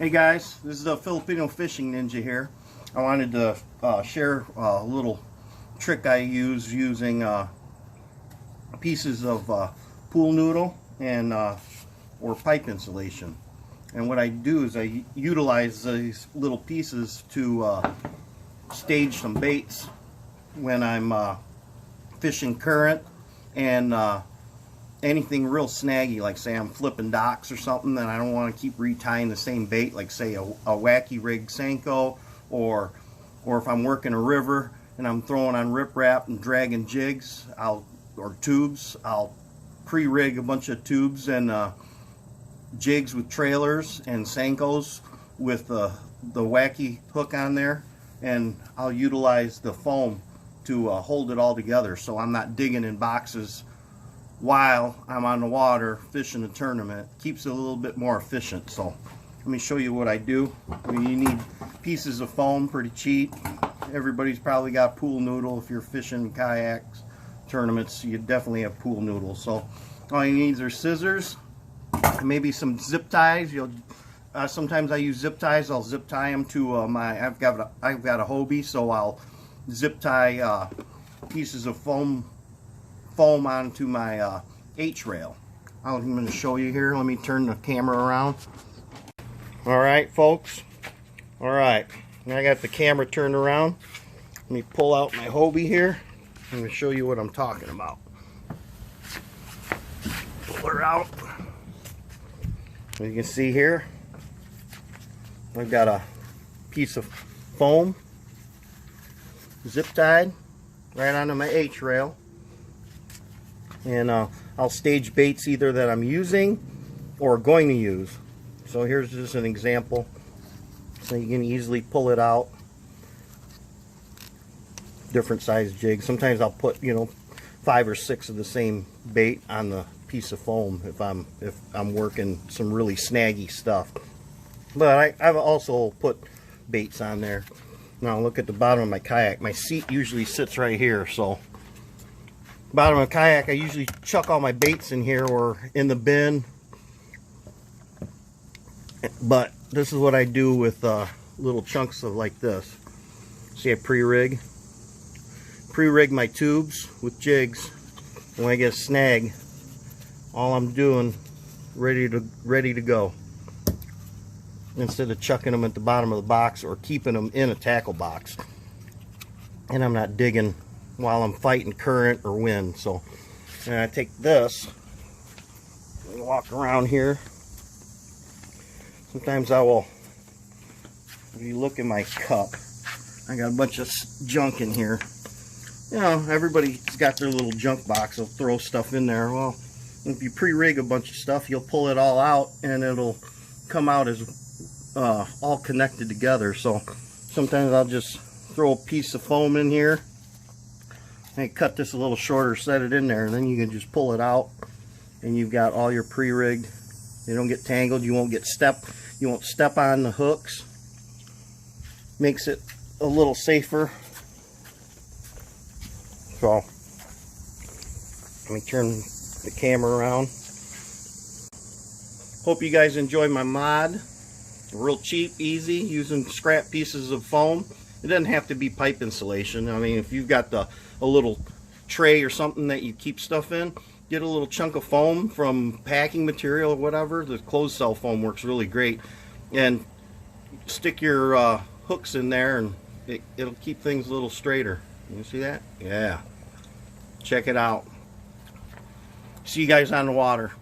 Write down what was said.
Hey guys, this is the Filipino Fishing Ninja here. I wanted to share a little trick I use using pieces of pool noodle and or pipe insulation. And what I do is I utilize these little pieces to stage some baits when I'm fishing current and anything real snaggy, like say I'm flipping docks or something and I don't want to keep retying the same bait, like say a wacky rig Senko, or if I'm working a river and I'm throwing on riprap and dragging jigs or tubes, I'll pre-rig a bunch of tubes and jigs with trailers and Senkos with the wacky hook on there, and I'll utilize the foam to hold it all together so I'm not digging in boxes while I'm on the water fishing a tournament. Keeps it a little bit more efficient. So let me show you what I do. You need pieces of foam, pretty cheap. Everybody's probably got pool noodle. If you're fishing kayaks, tournaments, you definitely have pool noodle. So all you need are scissors, maybe some zip ties. Sometimes I use zip ties. I'll zip tie them to I've got a Hobie, so I'll zip tie pieces of foam onto my H-rail. I'm going to show you here. Let me turn the camera around. Alright folks, alright, now I got the camera turned around. Let me pull out my Hobie here. I'm going to show you what I'm talking about. Pull her out. As you can see here, I've got a piece of foam zip tied right onto my H-rail. And I'll stage baits either that I'm using or going to use. So here's just an example, so you can easily pull it out. Different size jigs. Sometimes I'll put 5 or 6 of the same bait on the piece of foam if I'm working some really snaggy stuff. But I've also put baits on there. Now look at the bottom of my kayak. My seat usually sits right here, so bottom of a kayak, I usually chuck all my baits in here or in the bin. But this is what I do with little chunks of like this. See, I pre-rig my tubes with jigs. And when I get a snag, all I'm doing ready to go, instead of chucking them at the bottom of the box or keeping them in a tackle box. And I'm not digging while I'm fighting current or wind. So, and I take this and walk around here. Sometimes I will, if you look in my cup, I got a bunch of junk in here. Everybody's got their little junk box. They'll throw stuff in there. Well, if you pre-rig a bunch of stuff, you'll pull it all out and it'll come out as all connected together. So sometimes I'll just throw a piece of foam in here and cut this a little shorter, set it in there, and then you can just pull it out and you've got all your pre-rigged. You don't get tangled, you won't step on the hooks. Makes it a little safer. So let me turn the camera around. Hope you guys enjoy my mod. Real cheap, easy, using scrap pieces of foam. It doesn't have to be pipe insulation. I mean, if you've got a little tray or something that you keep stuff in, get a little chunk of foam from packing material or whatever. The closed cell foam works really great. And stick your hooks in there and it'll keep things a little straighter. You see that? Yeah. Check it out. See you guys on the water.